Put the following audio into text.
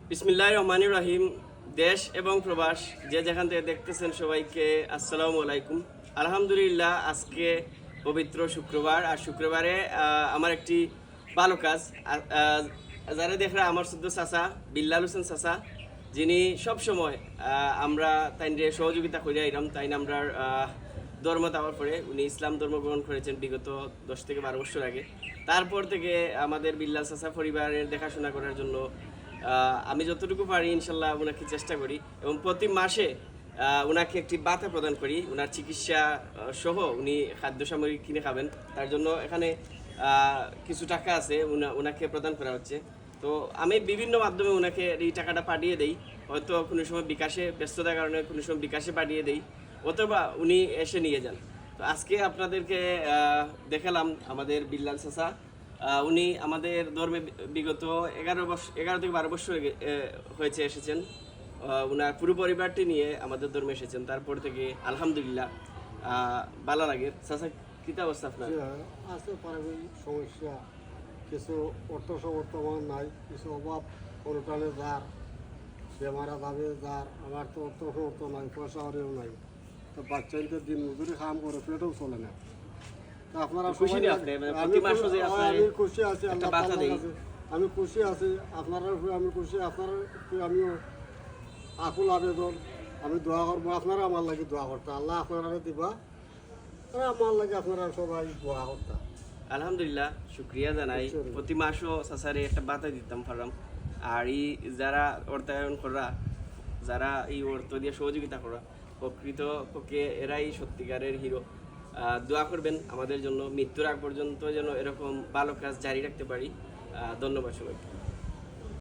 বিসমিল্লাহির রহমানির রহিম। দেশ এবং প্রবাস যে যেখান থেকে দেখতেছেন সবাইকে আসসালামু আলাইকুম। আলহামদুলিল্লাহ, আজকে পবিত্র শুক্রবার, আর শুক্রবারে আমার একটি ভালো কাজ। যারা দেখরা আমার শুদ্ধ চাচা বিল্লাল হোসেন চাচা, যিনি সবসময় আমরা তাই সহযোগিতা করে আইলাম। তাই আমরা ধর্ম দেওয়ার পরে উনি ইসলাম ধর্ম গ্রহণ করেছেন বিগত 10 থেকে 12 বছর আগে। তারপর থেকে আমাদের বিল্লাল চাচা পরিবারের দেখাশোনা করার জন্য আমি যতটুকু পারি ইনশাল্লাহ ওনাকে চেষ্টা করি, এবং প্রতি মাসে ওনাকে একটি ভাতা প্রদান করি। ওনার চিকিৎসা সহ উনি খাদ্য সামগ্রী কিনে খাবেন, তার জন্য এখানে কিছু টাকা আছে ওনাকে প্রদান করা হচ্ছে। তো আমি বিভিন্ন মাধ্যমে ওনাকে এই টাকাটা পাঠিয়ে দেই। হয়তো কোনো সময় বিকাশে, ব্যস্ততার কারণে কোনো সময় বিকাশে পাঠিয়ে দেই, অথবা উনি এসে নিয়ে যান। তো আজকে আপনাদেরকে দেখালাম আমাদের বিল্লাল চাচা। উনি আমাদের ধর্মে বিগত 11 থেকে 12 বছর হয়েছে এসেছেন। ওনার পুরো পরিবারটি নিয়ে আমাদের ধর্মে এসেছেন। তারপর থেকে আলহামদুলিল্লাহ ভালো লাগে। চাচা, কিতা অবস্থা আপনার? আছে পারিবারিক সমস্যা, কিছু অর্থ সমর্থন নাই, কিছু অভাব অনুটানে যার বেমারা যাবে, যার আমার তো অর্থ সমর্থন নাই, পয়সা হরেও নাই। তো বাচ্চাদের দিন মজুরি কাম করে পেটেও চলে না। তো আপনারা খুশি সবাই- না আপনি? মানে প্রতি মাসে যে আপনার আমি খুশি আছি, একটা আল্লাহ বার্তা তাআলার দেই। কাছে আমি খুশি আছি, আপনারা আমি খুশি, আপনারা আমিও আকুল আবেদন, আমি দোয়া করবো, আপনারা আমার লাগে দোয়া করতে, আল্লাহ আপনারা দিবা, আর আমার লাগে আপনারা সবাই দোয়া করতে। আলহামদুলিল্লাহ, শুক্রিয়া জানাই। নিশ্চয়ই। প্রতি মাসও চাচারে একটা বাতা দিতাম পারলাম। আর এই যারা অর্থায়ন করা, যারা এই অর্থ দিয়ে সহযোগিতা করা, প্রকৃত পক্ষে এরাই সত্যিকারের হিরো। দোয়া করবেন আমাদের জন্য, মৃত্যুর আগ পর্যন্ত যেন এরকম ভালো কাজ জারি রাখতে পারি। ধন্যবাদ সবাইকে।